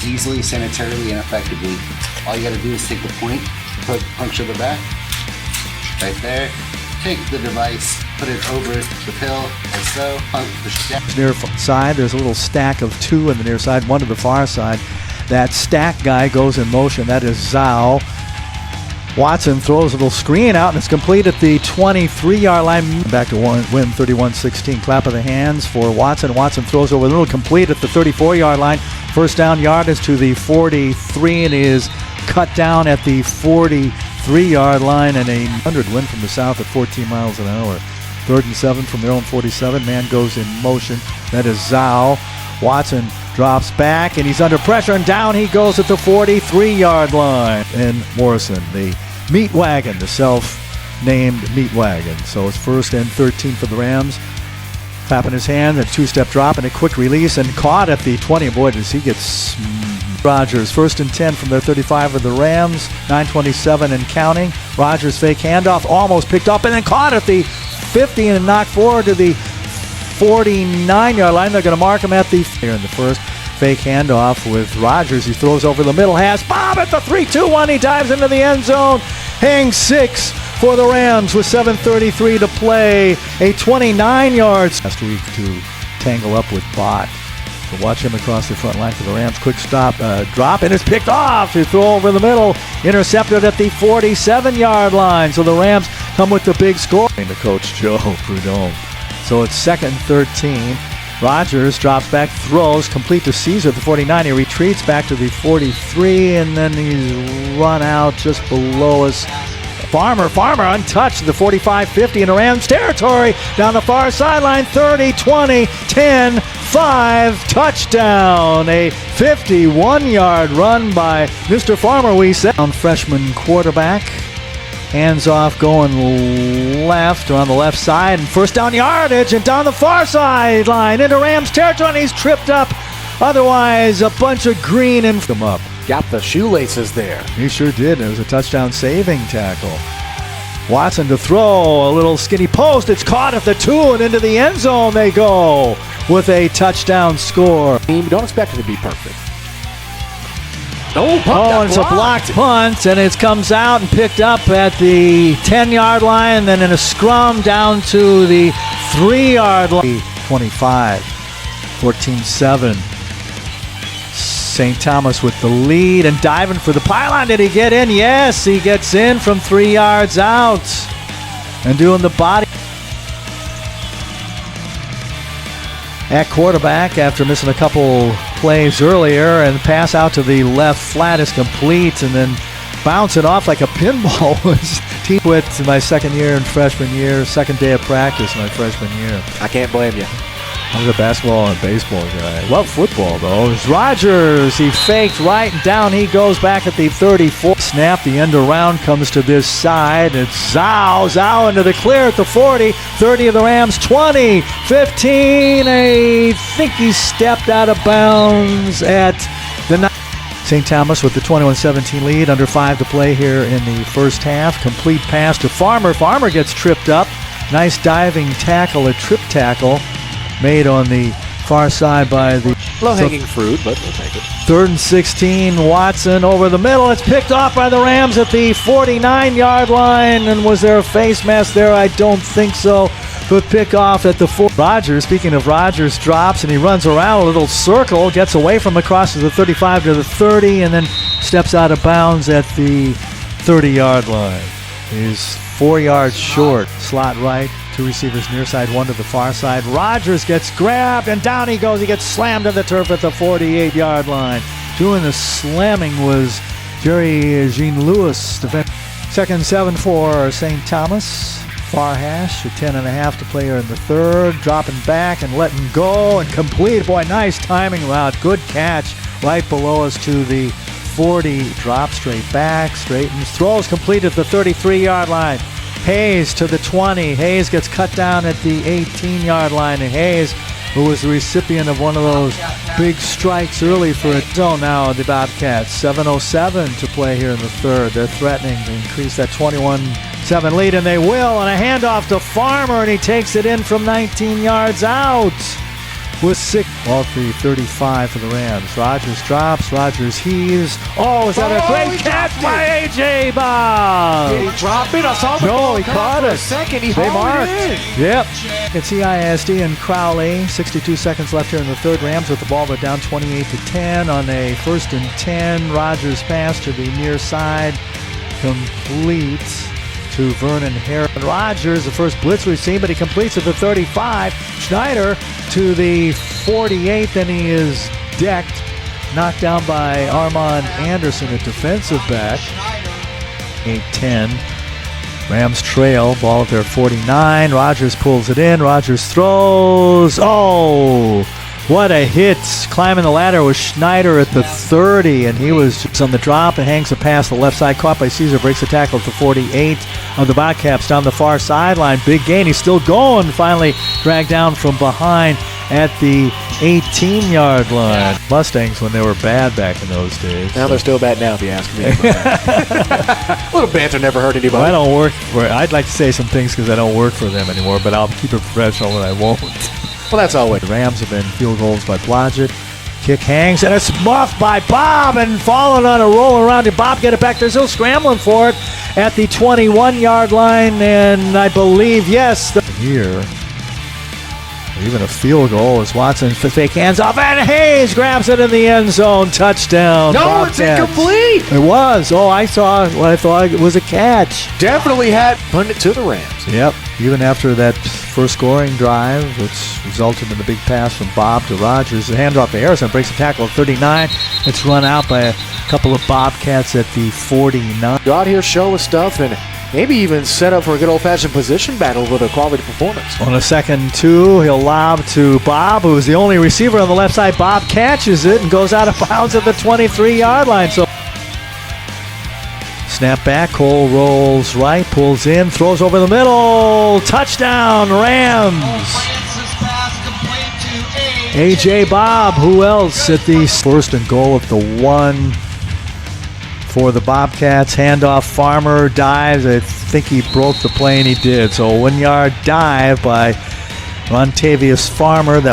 easily, sanitarily, and effectively. All you got to do is take the point, puncture the back, right there. Take the device, put it over the pill, like so. Near side, there's a little stack of 2 on the near side, 1 to the far side. That stack guy goes in motion. That is Zhao. Watson throws a little screen out, and it's complete at the 23-yard line. Back to win 31-16. Clap of the hands for Watson. Watson throws over the middle, complete at the 34-yard line. First down yardage to the 43, and is cut down at the 43-yard line, and a 100 wind from the south at 14 miles an hour. 3rd and 7 from their own 47. Man goes in motion. That is Zhao. Watson drops back, and he's under pressure, and down he goes at the 43-yard line. And Morrison, the meat wagon, the self-named meat wagon. So it's 1st and 13 for the Rams. Clapping his hand, a 2-step drop, and a quick release, and caught at the 20. Boy, does he get Rodgers. 1st and 10 from their 35 of the Rams. 9:27 and counting. Rodgers fake handoff, almost picked up, and then caught at the 50 and knocked forward to the 49-yard line. They're going to mark him at the here in the first. Fake handoff with Rodgers. He throws over the middle. Has Bob at the 3-2-1. He dives into the end zone. Hangs 6 for the Rams with 7:33 to play. A 29-yard last week to tangle up with Bott. So watch him across the front line for the Rams. Quick stop, drop, and it's picked off. He throw over the middle. Intercepted at the 47-yard line. So the Rams come with the big score. And the coach, Joe Prudhomme. So it's 2nd and 13. Rodgers drops back, throws, complete to Caesar at the 49. He retreats back to the 43, and then he's run out just below us. Farmer untouched at the 45-50 in the Rams territory. Down the far sideline, 30, 20, 10, 5, touchdown. A 51-yard run by Mr. Farmer, we said. Freshman quarterback. Hands off going left, around the left side, and 1st down yardage, and down the far sideline into Rams territory, and he's tripped up. Otherwise, a bunch of green and come up. Got the shoelaces there. He sure did. It was a touchdown saving tackle. Watson to throw, a little skinny post. It's caught at the 2, and into the end zone they go with a touchdown score. You don't expect it to be perfect. Oh, it's a blocked punt, and it comes out and picked up at the 10-yard line, and then in a scrum down to the 3-yard line. 25, 14-7. St. Thomas with the lead and diving for the pylon. Did he get in? Yes, he gets in from 3 yards out and doing the body. At quarterback after missing a couple plays earlier, and the pass out to the left flat is complete, and then bouncing off like a pinball was team with my second year and freshman year, second day of practice my freshman year. I can't blame you. I was a basketball and baseball guy. Love football though. It's Rodgers. He faked right, and down he goes back at the 34. Snap, the end around comes to this side. It's Zhao into the clear at the 40. 30 of the Rams, 20, 15. I think he stepped out of bounds at the 9. St. Thomas with the 21-17 lead. Under 5 to play here in the first half. Complete pass to Farmer. Farmer gets tripped up. Nice diving tackle, a trip tackle made on the far side by the low-hanging fruit, but we'll take it. 3rd and 16. Watson over the middle. It's picked off by the Rams at the 49-yard line. And was there a face mask there? I don't think so. But pick off at the 4. Rodgers, speaking of Rodgers, drops and he runs around a little circle, gets away from the cross to the 35 to the 30, and then steps out of bounds at the 30-yard line. He's 4 yards short. Slot right. 2 receivers near side, 1 to the far side. Rodgers gets grabbed, and down he goes. He gets slammed to the turf at the 48-yard line. Doing the slamming was Jerry Jean-Louis. 2nd and 7 for St. Thomas. Far hash, 10.5 to play here in the 3rd. Dropping back and letting go and complete. Boy, nice timing route. Good catch right below us to the 40. Drop straight back, straightens, throws complete at the 33-yard line. Hayes to the 20. Hayes gets cut down at the 18-yard line. And Hayes, who was the recipient of one of those big strikes early for a zone now, the Bobcats. 7:07 to play here in the 3rd. They're threatening to increase that 21-7 lead, and they will. And a handoff to Farmer, and he takes it in from 19 yards out. with 6 off the 35 for the Rams. Rodgers drops. Rodgers heaves. Oh, is that a great catch by A.J. Bob? Did he drop it? I saw the No, ball he come caught out for it. a second. He They hauled marked. it in. Yep. It's CISD and Crowley. 62 seconds left here in the third. Rams with the ball. They're down 28-10 on a 1st and 10. Rodgers pass to the near side. Complete to Vernon Harris. Rodgers, the first blitz we've seen, but he completes at the 35. Schneider to the 48. Then he is decked. Knocked down by Armand Anderson, a defensive back. 8-10. Rams trail. Ball at their 49. Rodgers pulls it in. Rodgers throws. Oh, what a hit. Climbing the ladder was Schneider at the 30, and he was just on the drop and hangs a pass to the left side. Caught by Caesar. Breaks the tackle at the 48 of the Bobcats down the far sideline. Big gain. He's still going. Finally dragged down from behind at the 18-yard line. Mustangs when they were bad back in those days. Now they're still bad now, if you ask me. A little banter never hurt anybody. Well, I don't work for. I'd like to say some things because I don't work for them anymore, but I'll keep it professional when I won't. Well, that's always. The Rams have been field goals by Blodgett. Kick hangs, and it's muffed by Bob and falling on a roll around. Did Bob get it back? They're still scrambling for it at the 21-yard line, and I believe, yes. Here, even a field goal as Watson fake hands off, and Hayes grabs it in the end zone. Touchdown. No, Bobcats. it's incomplete. It was. Oh, I saw what I thought it was a catch. Definitely had punted it to the Rams. Yep. Even after that first scoring drive, which resulted in the big pass from Bob to Rodgers, the handoff to Harrison breaks the tackle at 39. It's run out by a couple of Bobcats at the 49. Go out here, show us stuff, and maybe even set up for a good old-fashioned position battle with a quality performance. On a 2nd and 2, he'll lob to Bob, who's the only receiver on the left side. Bob catches it and goes out of bounds at the 23-yard line. So snap back, Cole rolls right, pulls in, throws over the middle. Touchdown, Rams. A.J. Bob, who else at the 1st and goal at the 1 for the Bobcats. Handoff, Farmer dives. I think he broke the play, and he did. So a 1-yard dive by Rontavious Farmer. That